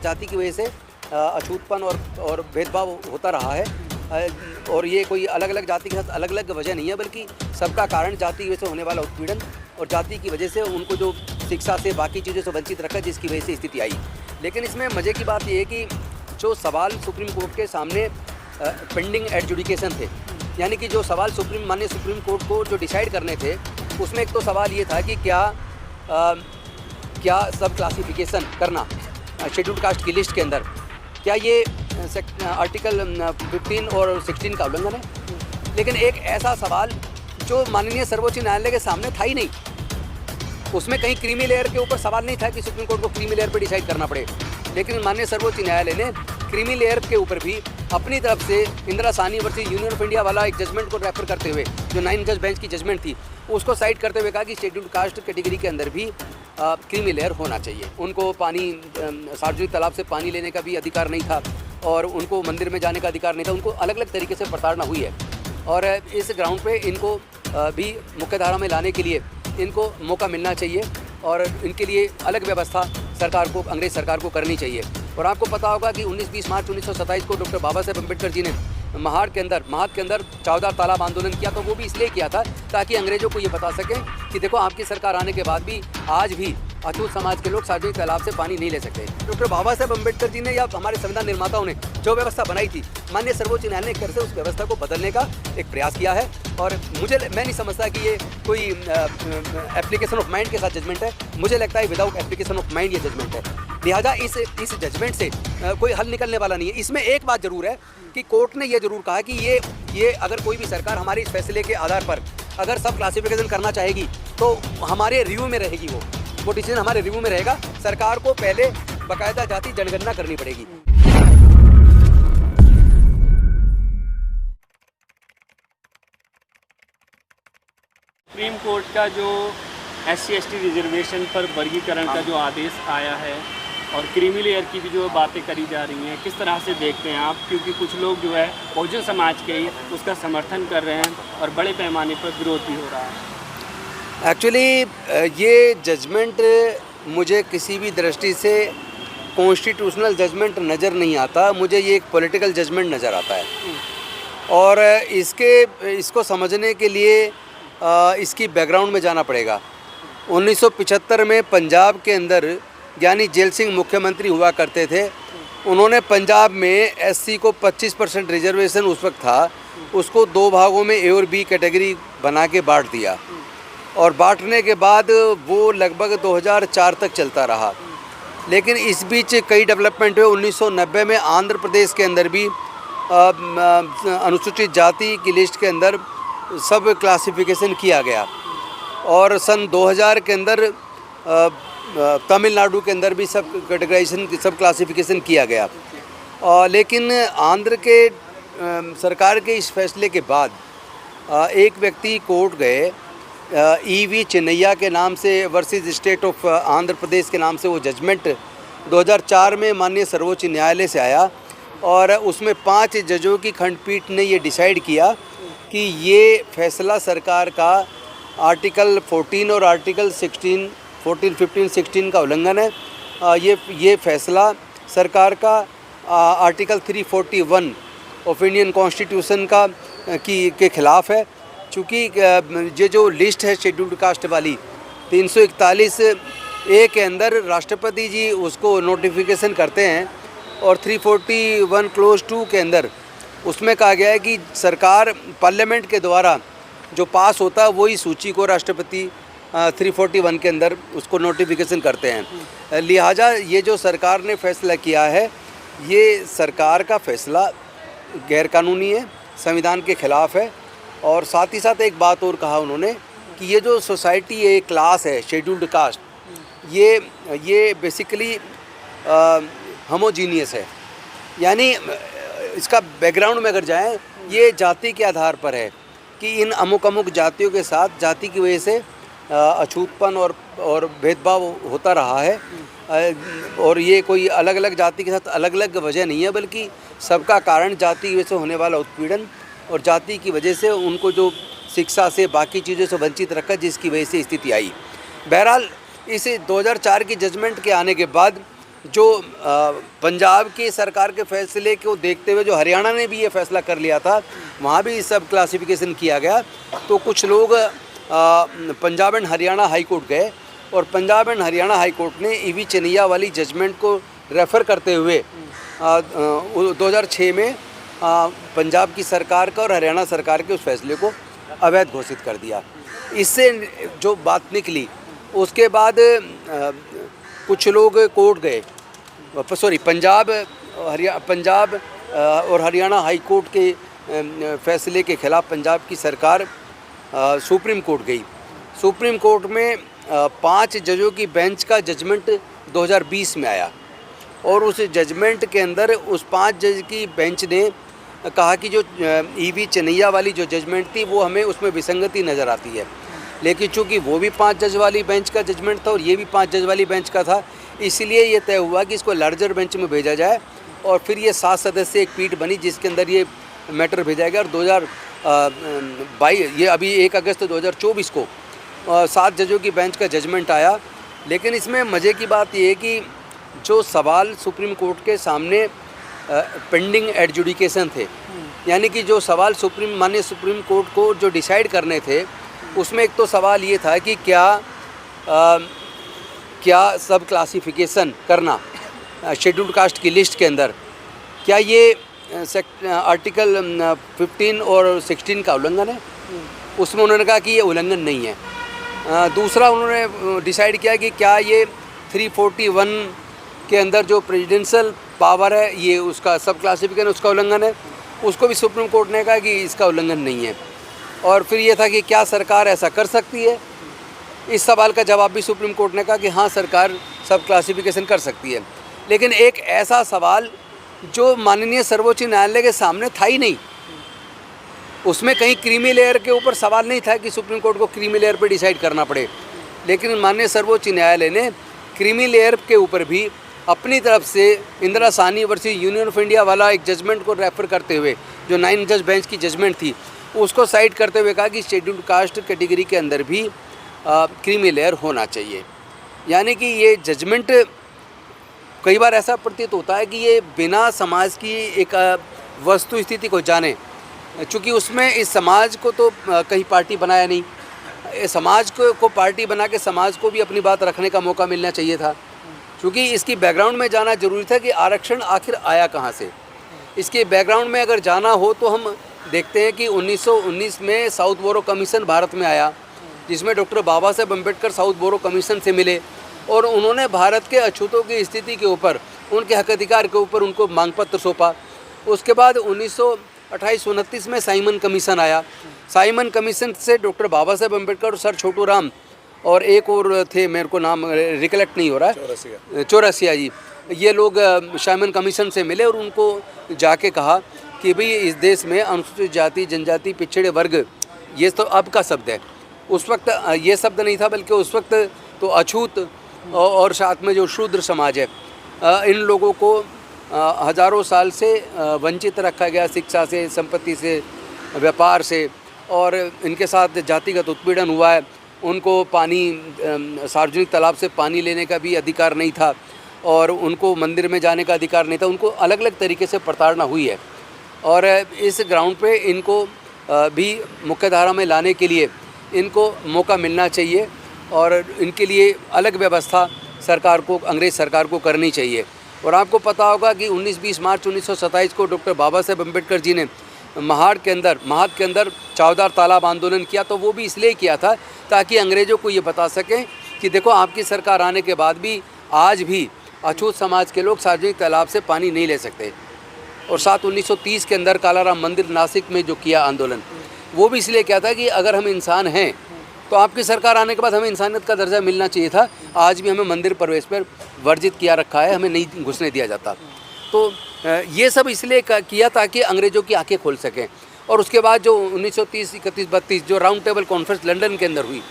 जाति की वजह से अछूतपन और भेदभाव होता रहा है। और ये कोई अलग अलग जाति के साथ अलग अलग वजह नहीं है, बल्कि सबका कारण जाति की वजह से होने वाला उत्पीड़न और जाति की वजह से उनको जो शिक्षा से बाकी चीज़ों से वंचित रखा, जिसकी वजह से स्थिति आई। लेकिन इसमें मज़े की बात ये है कि जो सवाल सुप्रीम कोर्ट के सामने पेंडिंग एडजुडिकेशन थे, यानी कि जो सवाल माननीय सुप्रीम कोर्ट को जो डिसाइड करने थे, उसमें एक तो सवाल ये था कि क्या सब क्लासिफिकेशन करना शेड्यूल्ड कास्ट की लिस्ट के अंदर, क्या ये आर्टिकल 15 और 16 का उल्लंघन है। लेकिन एक ऐसा सवाल जो माननीय सर्वोच्च न्यायालय के सामने था ही नहीं, उसमें कहीं क्रीमी लेयर के ऊपर सवाल नहीं था कि सुप्रीम कोर्ट को क्रीमी लेयर पर डिसाइड करना पड़े। लेकिन माननीय सर्वोच्च न्यायालय ने क्रीमी लेयर के ऊपर भी अपनी तरफ से Indira Sahni versus union of India वाला एक जजमेंट को रेफर करते हुए, जो 9 जज बेंच की जजमेंट थी, उसको साइड करते हुए कहा कि शेड्यूल्ड कास्ट कैटेगरी के अंदर भी क्रीमी लेयर होना चाहिए। उनको पानी, सार्वजनिक तालाब से पानी लेने का भी अधिकार नहीं था और उनको मंदिर में जाने का अधिकार नहीं था। उनको अलग अलग तरीके से प्रताड़ना हुई है और इस ग्राउंड पे इनको भी मुख्यधारा में लाने के लिए इनको मौका मिलना चाहिए और इनके लिए अलग व्यवस्था सरकार को, अंग्रेज सरकार को करनी चाहिए। और आपको पता होगा कि 19-20 मार्च 1927 को डॉक्टर बाबा साहेब अम्बेडकर जी ने महाड के अंदर चौदार तालाब आंदोलन किया। तो वो भी इसलिए किया था ताकि अंग्रेजों को ये बता सकें कि देखो, आपकी सरकार आने के बाद भी आज भी अछूत समाज के लोग सार्वजनिक तालाब से पानी नहीं ले सकते। डॉक्टर बाबा साहेब अम्बेडकर जी ने या हमारे संविधान निर्माताओं ने जो व्यवस्था बनाई थी, माननीय सर्वोच्च न्यायालय ने एक तरह से उस व्यवस्था को बदलने का एक प्रयास किया है। और मैं नहीं समझता कि ये कोई एप्लीकेशन ऑफ माइंड के साथ जजमेंट है। मुझे लगता है विदाउट एप्लीकेशन ऑफ माइंड ये जजमेंट है। लिहाजा इस जजमेंट से कोई हल निकलने वाला नहीं है। इसमें एक बात जरूर है कि कोर्ट ने ये जरूर कहा कि ये अगर कोई भी सरकार हमारे इस फैसले के आधार पर अगर सब क्लासिफिकेशन करना चाहेगी तो हमारे रिव्यू में रहेगी, वो डिसीजन हमारे रिव्यू में रहेगा। सरकार को पहले बाकायदा जाति जनगणना करनी पड़ेगी। सुप्रीम कोर्ट का जो SC/ST रिजर्वेशन पर वर्गीकरण का जो आदेश आया है और क्रीमी लेयर की भी जो बातें करी जा रही हैं, किस तरह से देखते हैं आप? क्योंकि कुछ लोग जो है बहुजन समाज के ही उसका समर्थन कर रहे हैं और बड़े पैमाने पर विरोध भी हो रहा है। एक्चुअली ये जजमेंट मुझे किसी भी दृष्टि से कॉन्स्टिट्यूशनल जजमेंट नज़र नहीं आता, मुझे ये एक पॉलिटिकल जजमेंट नज़र आता है। और इसको समझने के लिए इसकी बैकग्राउंड में जाना पड़ेगा। 1975 में पंजाब के अंदर ज्ञानी जेल सिंह मुख्यमंत्री हुआ करते थे। उन्होंने पंजाब में SC को 25% रिजर्वेशन उस वक्त था, उसको 2 भागों में A और B कैटेगरी बना के बांट दिया और बांटने के बाद वो लगभग 2004 तक चलता रहा। लेकिन इस बीच कई डेवलपमेंट हुए। 1990 में आंध्र प्रदेश के अंदर भी अनुसूचित जाति की लिस्ट के अंदर सब क्लासिफिकेशन किया गया और सन 2000 के अंदर तमिलनाडु के अंदर भी सब कैटेगराइजेशन, सब क्लासिफिकेशन किया गया। लेकिन आंध्र के सरकार के इस फैसले के बाद एक व्यक्ति कोर्ट गए, EV चिन्नैया के नाम से versus state of Andhra Pradesh के नाम से वो जजमेंट 2004 में माननीय सर्वोच्च न्यायालय से आया और उसमें 5 जजों की खंडपीठ ने ये डिसाइड किया कि ये फैसला सरकार का आर्टिकल 14 और आर्टिकल 14, 15, 16 का उल्लंघन है। ये फैसला सरकार का आर्टिकल 341 ऑफ इंडियन कॉन्स्टिट्यूशन के खिलाफ है। चूँकि ये जो लिस्ट है शेड्यूल्ड कास्ट वाली 341A के अंदर राष्ट्रपति जी उसको नोटिफिकेशन करते हैं और 341 क्लोज 2 के अंदर उसमें कहा गया है कि सरकार पार्लियामेंट के द्वारा जो पास होता है वही सूची को राष्ट्रपति 341 के अंदर उसको नोटिफिकेशन करते हैं। लिहाजा ये जो सरकार ने फैसला किया है, ये सरकार का फैसला गैरकानूनी है, संविधान के खिलाफ है। और साथ ही साथ एक बात और कहा उन्होंने कि ये जो सोसाइटी है, क्लास है शेड्यूल्ड कास्ट, ये बेसिकली होमोजीनियस है। यानी इसका बैकग्राउंड में अगर जाएं, ये जाति के आधार पर है कि इन अमुक जातियों के साथ जाति की वजह से अछूतपन और भेदभाव होता रहा है। और ये कोई अलग अलग जाति के साथ अलग अलग वजह नहीं है, बल्कि सबका कारण जाति की वजह से होने वाला उत्पीड़न और जाति की वजह से उनको जो शिक्षा से बाकी चीज़ों से वंचित रखा, जिसकी वजह से स्थिति आई। बहरहाल इस 2004 की जजमेंट के आने के बाद जो पंजाब की सरकार के फैसले को देखते हुए जो हरियाणा ने भी ये फैसला कर लिया था, वहाँ भी सब क्लासिफिकेशन किया गया। तो कुछ लोग Punjab and Haryana high court गए और Punjab and Haryana high court ने ईवी चनैया वाली जजमेंट को रेफ़र करते हुए 2006 में पंजाब की सरकार का और हरियाणा सरकार के उस फैसले को अवैध घोषित कर दिया। इससे जो बात निकली, उसके बाद कुछ लोग कोर्ट गए, पंजाब और हरियाणा हाई कोर्ट के फैसले के खिलाफ पंजाब की सरकार सुप्रीम कोर्ट गई। सुप्रीम कोर्ट में 5 जजों की बेंच का जजमेंट 2020 में आया और उस जजमेंट के अंदर उस 5 जज की बेंच ने कहा कि जो ईवी चनैया वाली जो जजमेंट थी वो हमें उसमें विसंगति नज़र आती है। लेकिन चूंकि वो भी 5 जज वाली बेंच का जजमेंट था और ये भी 5 जज वाली बेंच का था, इसलिए ये तय हुआ कि इसको लार्जर बेंच में भेजा जाए और फिर ये 7 सदस्य एक पीठ बनी जिसके अंदर ये मैटर भेजा गया। और 2022 ये अभी 1 अगस्त 2024 को 7 जजों की बेंच का जजमेंट आया। लेकिन इसमें मज़े की बात ये है कि जो सवाल सुप्रीम कोर्ट के सामने पेंडिंग एडजुडिकेशन थे, यानी कि जो सवाल माननीय सुप्रीम कोर्ट को जो डिसाइड करने थे, उसमें एक तो सवाल ये था कि क्या सब क्लासिफिकेशन करना शेड्यूल्ड कास्ट की लिस्ट के अंदर, क्या ये आर्टिकल 15 और 16 का उल्लंघन है। उसमें उन्होंने कहा कि ये उल्लंघन नहीं है। दूसरा उन्होंने डिसाइड किया कि क्या ये 341 के अंदर जो प्रेसिडेंशियल पावर है ये उसका सब क्लासिफिकेशन उसका उल्लंघन है। उसको भी सुप्रीम कोर्ट ने कहा कि इसका उल्लंघन नहीं है। और फिर ये था कि क्या सरकार ऐसा कर सकती है। इस सवाल का जवाब भी सुप्रीम कोर्ट ने कहा कि हाँ, सरकार सब क्लासिफिकेशन कर सकती है। लेकिन एक ऐसा सवाल जो माननीय सर्वोच्च न्यायालय के सामने था ही नहीं, उसमें कहीं क्रीमी लेयर के ऊपर सवाल नहीं था कि सुप्रीम कोर्ट को क्रीमी लेयर पर डिसाइड करना पड़े। लेकिन माननीय सर्वोच्च न्यायालय ने क्रीमी लेयर के ऊपर भी अपनी तरफ से Indira Sahni versus union of India वाला एक जजमेंट को रेफर करते हुए, जो 9 जज बेंच की जजमेंट थी, उसको साइड करते हुए कहा कि शेड्यूल्ड कास्ट कैटेगरी के अंदर भी क्रीमी लेयर होना चाहिए। यानी कि ये जजमेंट कई बार ऐसा प्रतीत होता है कि ये बिना समाज की एक वस्तु स्थिति को जाने, चूँकि उसमें इस समाज को तो कहीं पार्टी बनाया नहीं, समाज को पार्टी बना के समाज को भी अपनी बात रखने का मौका मिलना चाहिए था। क्योंकि इसकी बैकग्राउंड में जाना जरूरी था कि आरक्षण आखिर आया कहाँ से। इसके बैकग्राउंड में अगर जाना हो तो हम देखते हैं कि 1919 में साउथ बोरो कमीशन भारत में आया, जिसमें डॉक्टर बाबा साहेब अम्बेडकर साउथ बोरो कमीशन से मिले और उन्होंने भारत के अछूतों की स्थिति के ऊपर, उनके हक अधिकार के ऊपर उनको मांग पत्र सौंपा। उसके बाद 1928-29 में साइमन कमीशन आया। साइमन कमीशन से डॉक्टर बाबा साहेब अम्बेडकर और सर छोटू राम और एक और थे, मेरे को नाम रिकलेक्ट नहीं हो रहा है, चौरसिया जी, ये लोग साइमन कमीशन से मिले और उनको जाके कहा कि भाई इस देश में अनुसूचित जाति, जनजाति, पिछड़े वर्ग, ये तो अब का शब्द है। उस वक्त ये शब्द नहीं था, बल्कि उस वक्त तो अछूत और साथ में जो शूद्र समाज है, इन लोगों को हज़ारों साल से वंचित रखा गया, शिक्षा से, संपत्ति से, व्यापार से, और इनके साथ जातिगत उत्पीड़न हुआ है। उनको पानी, सार्वजनिक तालाब से पानी लेने का भी अधिकार नहीं था और उनको मंदिर में जाने का अधिकार नहीं था। उनको अलग अलग तरीके से प्रताड़ना हुई है और इस ग्राउंड पे इनको भी मुख्यधारा में लाने के लिए इनको मौका मिलना चाहिए और इनके लिए अलग व्यवस्था सरकार को, अंग्रेज़ सरकार को करनी चाहिए। और आपको पता होगा कि 19-20 मार्च 1927 को डॉक्टर बाबा साहेब अम्बेडकर जी ने महाड़ के अंदर चौधार तालाब आंदोलन किया। तो वो भी इसलिए किया था ताकि अंग्रेज़ों को ये बता सकें कि देखो, आपकी सरकार आने के बाद भी आज भी अछूत समाज के लोग सार्वजनिक तालाब से पानी नहीं ले सकते। और साथ 1930 के अंदर कालाराम मंदिर नासिक में जो किया आंदोलन, वो भी इसलिए किया था कि अगर हम इंसान हैं तो आपकी सरकार आने के बाद हमें इंसानियत का दर्जा मिलना चाहिए था। आज भी हमें मंदिर प्रवेश पर वर्जित किया रखा है, हमें नहीं घुसने दिया जाता। तो ये सब इसलिए किया ताकि अंग्रेज़ों की आंखें खोल सकें। और उसके बाद जो 1930, 31, 32 जो राउंड टेबल कॉन्फ्रेंस लंदन के अंदर हुई,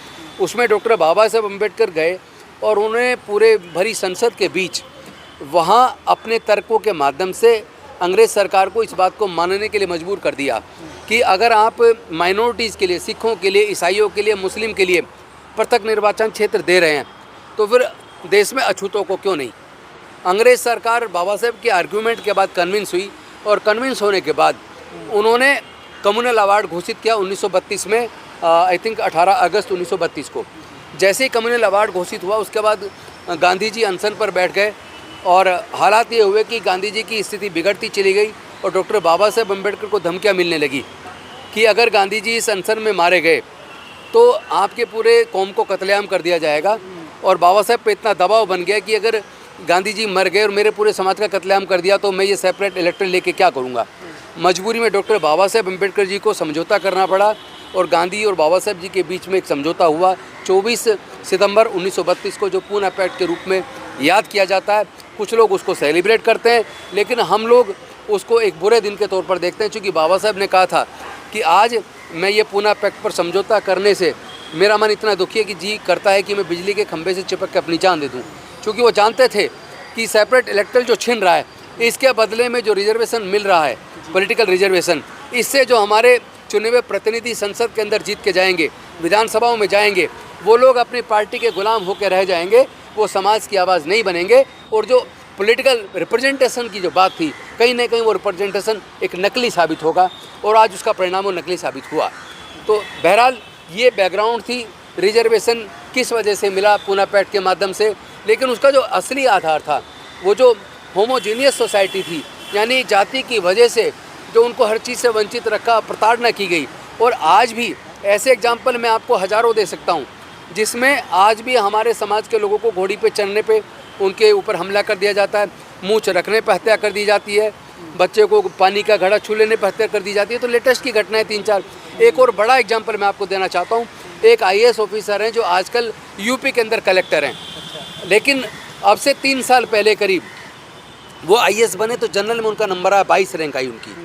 उसमें डॉक्टर बाबा साहेब अम्बेडकर गए और उन्होंने पूरे भरी संसद के बीच वहाँ अपने तर्कों के माध्यम से अंग्रेज़ सरकार को इस बात को मानने के लिए मजबूर कर दिया कि अगर आप माइनॉरिटीज़ के लिए, सिखों के लिए, ईसाइयों के लिए, मुस्लिम के लिए पृथक निर्वाचन क्षेत्र दे रहे हैं तो फिर देश में अछूतों को क्यों नहीं। अंग्रेज़ सरकार बाबा साहेब के आर्गूमेंट के बाद कन्विंस हुई और कन्विंस होने के बाद उन्होंने कम्युनल अवार्ड घोषित किया 1932 में, आई थिंक 18 अगस्त 1932 को। जैसे ही कम्युनल अवार्ड घोषित हुआ उसके बाद गांधी जी अनशन पर बैठ गए और हालात ये हुए कि गांधी जी की स्थिति बिगड़ती चली गई और डॉक्टर बाबा साहेब अम्बेडकर को धमकियाँ मिलने लगी कि अगर गांधी जी इस अनशन में मारे गए तो आपके पूरे कौम को कत्लेआम कर दिया जाएगा। और बाबा साहेब पे इतना दबाव बन गया कि अगर गांधी जी मर गए और मेरे पूरे समाज का कत्लेआम कर दिया तो मैं ये सेपरेट इलेक्टोरल लेके क्या करूँगा। मजबूरी में डॉक्टर बाबा साहेब अम्बेडकर जी को समझौता करना पड़ा और गांधी और बाबा साहेब जी के बीच में एक समझौता हुआ 24 सितंबर 1932 को, जो पूना पैक्ट के रूप में याद किया जाता है। कुछ लोग उसको सेलिब्रेट करते हैं लेकिन हम लोग उसको एक बुरे दिन के तौर पर देखते हैं, क्योंकि बाबा साहेब ने कहा था कि आज मैं ये पूना पैक्ट पर समझौता करने से मेरा मन इतना दुखी है कि जी करता है कि मैं बिजली के खंभे से चिपक के अपनी जान दे दूँ। क्योंकि वो जानते थे कि सेपरेट इलेक्टोरल जो छिन रहा है इसके बदले में जो रिजर्वेशन मिल रहा है, पॉलिटिकल रिजर्वेशन, इससे जो हमारे चुने हुए प्रतिनिधि संसद के अंदर जीत के जाएंगे, विधानसभाओं में जाएंगे, वो लोग अपनी पार्टी के गुलाम होकर रह जाएंगे, वो समाज की आवाज़ नहीं बनेंगे। और जो पॉलिटिकल रिप्रेजेंटेशन की जो बात थी, कहीं ना कहीं वो रिप्रेजेंटेशन एक नकली साबित होगा और आज उसका परिणाम वो नकली साबित हुआ। तो बहरहाल ये बैकग्राउंड थी, रिजर्वेशन किस वजह से मिला पूना पैक्ट के माध्यम से, लेकिन उसका जो असली आधार था वो जो होमोजीनियस सोसाइटी थी, यानी जाति की वजह से जो उनको हर चीज़ से वंचित रखा, प्रताड़ना की गई। और आज भी ऐसे एग्जाम्पल मैं आपको हज़ारों दे सकता हूँ जिसमें आज भी हमारे समाज के लोगों को घोड़ी पे चढ़ने पे उनके ऊपर हमला कर दिया जाता है, मूंछ रखने पर हत्या कर दी जाती है, बच्चे को पानी का घड़ा छू लेने पर हत्या कर दी जाती है। तो लेटेस्ट की घटनाएं 3-4। एक और बड़ा एग्जाम्पल मैं आपको देना चाहता हूँ। एक IAS ऑफिसर हैं जो आजकल यूपी के अंदर कलेक्टर हैं, लेकिन अब से 3 साल पहले करीब वो IAS बने तो जनरल में उनका नंबर आया 22 रैंक आई उनकी।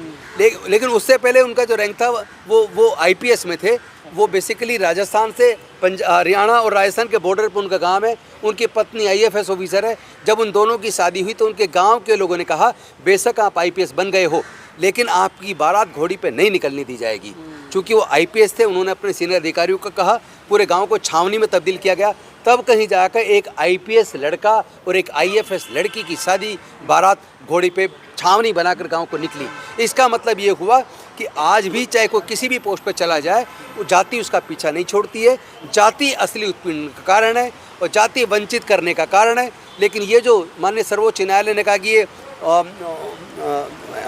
लेकिन उससे पहले उनका जो रैंक था वो IPS में थे। वो बेसिकली राजस्थान से हरियाणा और राजस्थान के बॉर्डर पर उनका गांव है। उनकी पत्नी IFS ऑफिसर है। जब उन दोनों की शादी हुई तो उनके गांव के लोगों ने कहा बेशक आप IPS बन गए हो लेकिन आपकी बारात घोड़ी पे नहीं निकलने दी जाएगी। चूँकि वो IPS थे, उन्होंने अपने सीनियर अधिकारियों को कहा, पूरे गाँव को छावनी में तब्दील किया गया। तब कहीं जाकर एक IPS लड़का और एक IFS लड़की की शादी बारात घोड़ी पे छावनी बनाकर गांव को निकली। इसका मतलब ये हुआ कि आज भी चाहे कोई किसी भी पोस्ट पर चला जाए, वो जाति उसका पीछा नहीं छोड़ती है। जाति असली उत्पीड़न का कारण है और जाति वंचित करने का कारण है। लेकिन ये जो माननीय सर्वोच्च न्यायालय ने कहा कि ये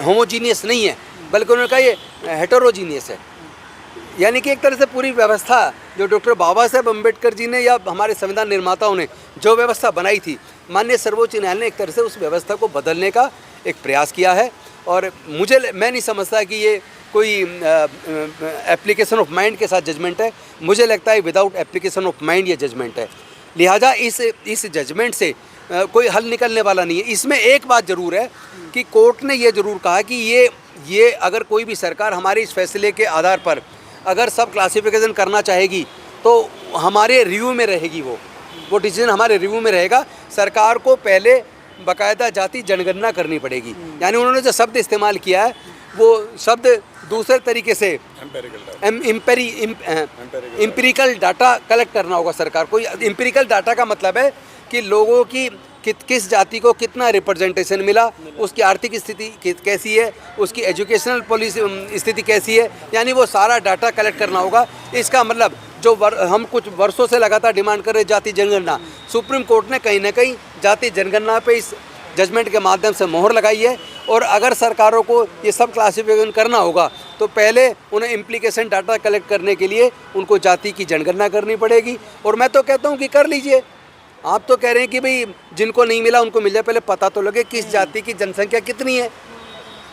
होमोजीनियस नहीं है, बल्कि उन्होंने कहा ये हेटेरोजीनियस है, यानी कि एक तरह से पूरी व्यवस्था जो डॉक्टर बाबा साहेब अम्बेडकर जी ने या हमारे संविधान निर्माताओं ने जो व्यवस्था बनाई थी, माननीय सर्वोच्च न्यायालय ने एक तरह से उस व्यवस्था को बदलने का एक प्रयास किया है। और मैं नहीं समझता कि ये कोई एप्लीकेशन ऑफ माइंड के साथ जजमेंट है। मुझे लगता है विदाउट एप्लीकेशन ऑफ माइंड ये जजमेंट है। लिहाजा इस जजमेंट से कोई हल निकलने वाला नहीं है। इसमें एक बात ज़रूर है कि कोर्ट ने ये ज़रूर कहा कि ये अगर कोई भी सरकार हमारे इस फैसले के आधार पर अगर सब क्लासिफिकेशन करना चाहेगी तो हमारे रिव्यू में रहेगी, वो डिसीजन हमारे रिव्यू में रहेगा। सरकार को पहले बाकायदा जाति जनगणना करनी पड़ेगी। यानी उन्होंने जो शब्द इस्तेमाल किया है वो शब्द दूसरे तरीके से एम्पिरिकल डाटा कलेक्ट करना होगा सरकार को। एम्पिरिकल डाटा का मतलब है कि लोगों की किस जाति को कितना रिप्रेजेंटेशन मिला, उसकी आर्थिक स्थिति कैसी है, उसकी एजुकेशनल पॉलिसी स्थिति कैसी है, यानी वो सारा डाटा कलेक्ट करना होगा। इसका मतलब जो हम कुछ वर्षों से लगातार डिमांड कर रहे जाति जनगणना, सुप्रीम कोर्ट ने कहीं ना कहीं जाति जनगणना पे इस जजमेंट के माध्यम से मोहर लगाई है। और अगर सरकारों को ये सब क्लासिफिकेशन करना होगा तो पहले उन्हें इम्प्लीकेशन डाटा कलेक्ट करने के लिए उनको जाति की जनगणना करनी पड़ेगी। और मैं तो कहता हूँ कि कर लीजिए। आप तो कह रहे हैं कि भाई जिनको नहीं मिला उनको मिल जाए, पहले पता तो लगे किस जाति की जनसंख्या कितनी है।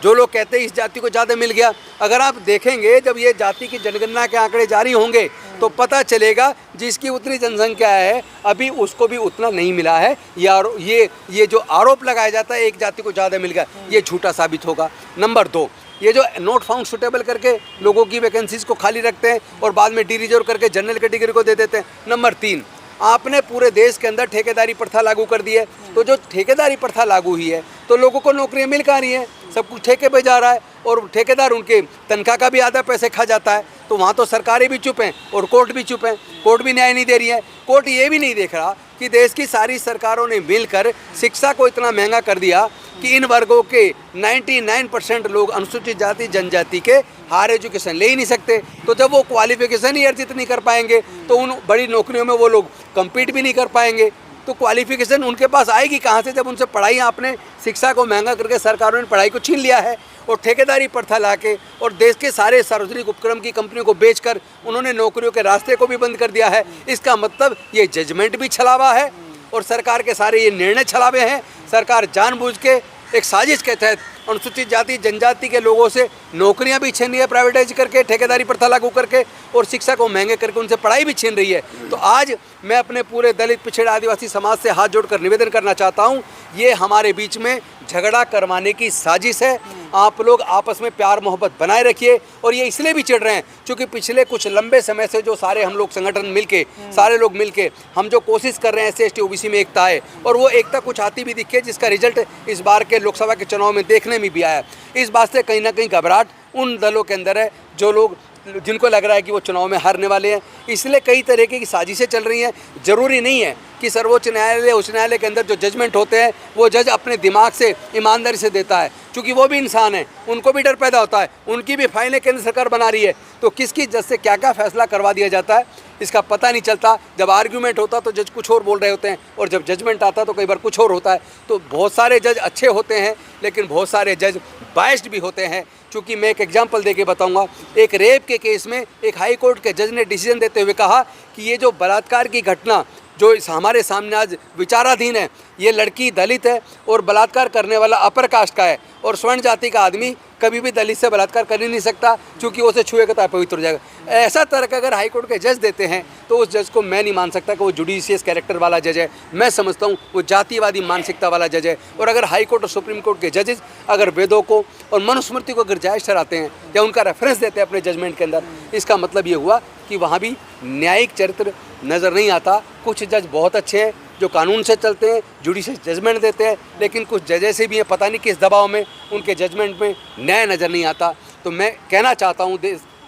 जो लोग कहते हैं इस जाति को ज़्यादा मिल गया, अगर आप देखेंगे जब ये जाति की जनगणना के आंकड़े जारी होंगे तो पता चलेगा जिसकी उतनी जनसंख्या है अभी उसको भी उतना नहीं मिला है। ये जो आरोप लगाया जाता है एक जाति को ज़्यादा मिल गया, ये झूठा साबित होगा। नंबर 2, ये जो नॉट फाउंड सुटेबल करके लोगों की वैकेंसीज को खाली रखते हैं और बाद में डी रिजर्व करके जनरल कैटेगरी को दे देते हैं। नंबर 3, आपने पूरे देश के अंदर ठेकेदारी प्रथा लागू कर दी है। तो जो ठेकेदारी प्रथा लागू हुई है तो लोगों को नौकरियां मिल कहाँ रही हैं, सब कुछ ठेके पे जा रहा है और ठेकेदार उनके तनख्वाह का भी आधा पैसे खा जाता है। तो वहाँ तो सरकारें भी चुप हैं और कोर्ट भी चुप हैं, कोर्ट भी न्याय नहीं दे रही है। कोर्ट ये भी नहीं देख रहा कि देश की सारी सरकारों ने मिलकर शिक्षा को इतना महंगा कर दिया कि इन वर्गों के 99% लोग अनुसूचित जाति जनजाति के हायर एजुकेशन ले ही नहीं सकते। तो जब वो क्वालिफिकेशन ही अर्जित नहीं कर पाएंगे तो उन बड़ी नौकरियों में वो लोग कम्पीट भी नहीं कर पाएंगे। तो क्वालिफिकेशन उनके पास आएगी कहाँ से, जब उनसे पढ़ाई आपने शिक्षा को महंगा करके सरकारों ने पढ़ाई को छीन लिया है और ठेकेदारी प्रथा लाके और देश के सारे सार्वजनिक उपक्रम की कंपनियों को बेचकर उन्होंने नौकरियों के रास्ते को भी बंद कर दिया है। इसका मतलब ये जजमेंट भी छलावा है और सरकार के सारे ये निर्णय छलावे हैं। सरकार जानबूझ के एक साजिश के तहत अनुसूचित जाति जनजाति के लोगों से नौकरियां भी छीन रही है, प्राइवेटाइज करके, ठेकेदारी प्रथा लागू करके और शिक्षा को महंगे करके उनसे पढ़ाई भी छीन रही है। तो आज मैं अपने पूरे दलित पिछड़े आदिवासी समाज से हाथ जोड़कर निवेदन करना चाहता हूं, ये हमारे बीच में झगड़ा करवाने की साजिश है। आप लोग आपस में प्यार मोहब्बत बनाए रखिए। और ये इसलिए भी चिढ़ रहे हैं क्योंकि पिछले कुछ लंबे समय से जो सारे हम लोग संगठन मिलके, सारे लोग मिलके हम जो कोशिश कर रहे हैं SC ST OBC में एकता है, और वो एकता कुछ आती भी दिखे जिसका रिजल्ट इस बार के लोकसभा के चुनाव में देखने में भी आया। इस बात से कहीं ना कहीं घबराहट उन दलों के अंदर है जो लोग जिनको लग रहा है कि वो चुनाव में हारने वाले हैं। इसलिए कई तरह की साजिशें चल रही हैं। ज़रूरी नहीं है कि सर्वोच्च न्यायालय, उच्च न्यायालय के अंदर जो जजमेंट होते हैं वो जज अपने दिमाग से, ईमानदारी से देता है, क्योंकि वो भी इंसान है, उनको भी डर पैदा होता है, उनकी भी फाइलें केंद्र सरकार बना रही है। तो किसकी जज से क्या क्या फैसला करवा दिया जाता है इसका पता नहीं चलता। जब आर्ग्यूमेंट होता तो जज कुछ और बोल रहे होते हैं और जब जजमेंट आता तो कई बार कुछ और होता है। तो बहुत सारे जज अच्छे होते हैं लेकिन बहुत सारे जज बायस्ड भी होते हैं। चूँकि मैं एक एग्जांपल देके बताऊंगा। एक रेप के केस में एक हाई कोर्ट के जज ने डिसीजन देते हुए कहा कि ये जो बलात्कार की घटना जो हमारे सामने आज विचाराधीन है, ये लड़की दलित है और बलात्कार करने वाला अपर कास्ट का है और स्वर्ण जाति का आदमी कभी भी दलित से बलात्कार कर ही नहीं सकता क्योंकि उसे छुएगा तो अपवित्र हो जाएगा। ऐसा तर्क अगर हाईकोर्ट के जज देते हैं तो उस जज को मैं नहीं मान सकता कि वो जुडिशियस कैरेक्टर वाला जज है। मैं समझता हूँ वो जातिवादी मानसिकता वाला जज है। और अगर हाईकोर्ट और सुप्रीम कोर्ट के जजेस अगर वेदों को और मनुस्मृति को अगर जायज़ ठहराते हैं या उनका रेफरेंस देते हैं अपने जजमेंट के अंदर, इसका मतलब ये हुआ कि वहाँ भी न्यायिक चरित्र नज़र नहीं आता। कुछ जज बहुत अच्छे हैं जो कानून से चलते हैं, जुडिशियल जजमेंट देते हैं, लेकिन कुछ जज ऐसे भी हैं पता नहीं किस दबाव में उनके जजमेंट में न्याय नज़र नहीं आता। तो मैं कहना चाहता हूँ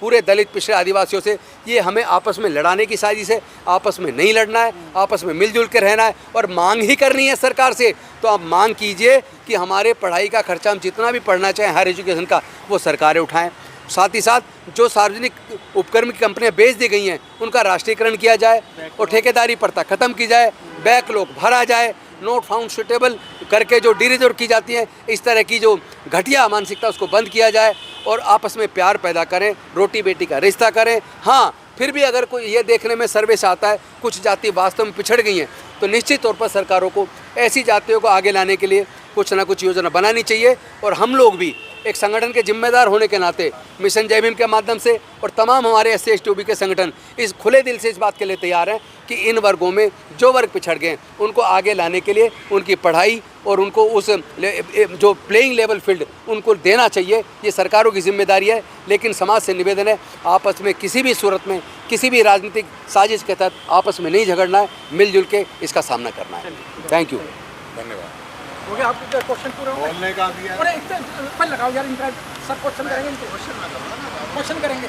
पूरे दलित पिछड़े आदिवासियों से, ये हमें आपस में लड़ाने की साजिश है। आपस में नहीं लड़ना है, आपस में मिलजुल कर रहना है और मांग ही करनी है सरकार से। तो आप मांग कीजिए कि हमारे पढ़ाई का खर्चा हम जितना भी पढ़ना चाहें हायर एजुकेशन का वो सरकारें उठाएं। साथ ही साथ जो सार्वजनिक उपक्रम की कंपनियां बेच दी गई हैं उनका राष्ट्रीयकरण किया जाए और ठेकेदारी प्रथा खत्म की जाए, बैकलॉग भरा जाए, नोट फाउंड सुटेबल करके जो डिरिजर्व की जाती हैं, इस तरह की जो घटिया मानसिकता उसको बंद किया जाए और आपस में प्यार पैदा करें, रोटी बेटी का रिश्ता करें। हाँ, फिर भी अगर कोई ये देखने में सर्वे से आता है कुछ जाति वास्तव में पिछड़ गई हैं तो निश्चित तौर पर सरकारों को ऐसी जातियों को आगे लाने के लिए कुछ ना कुछ योजना बनानी चाहिए। और हम लोग भी एक संगठन के जिम्मेदार होने के नाते मिशन जय भीम के माध्यम से और तमाम हमारे SC ST OBC के संगठन इस खुले दिल से इस बात के लिए तैयार हैं कि इन वर्गों में जो वर्ग पिछड़ गए उनको आगे लाने के लिए उनकी पढ़ाई और उनको उस जो प्लेइंग लेवल फील्ड उनको देना चाहिए। ये सरकारों की जिम्मेदारी है। लेकिन समाज से निवेदन है आपस में किसी भी सूरत में किसी भी राजनीतिक साजिश के तहत आपस में नहीं झगड़ना है, मिलजुल के इसका सामना करना है। थैंक यू, धन्यवाद। हो गया आपका क्वेश्चन पूरा? बोलने का भी है। अरे एक तो लगाओ यार, इनका सब क्वेश्चन करेंगे, क्वेश्चन करेंगे।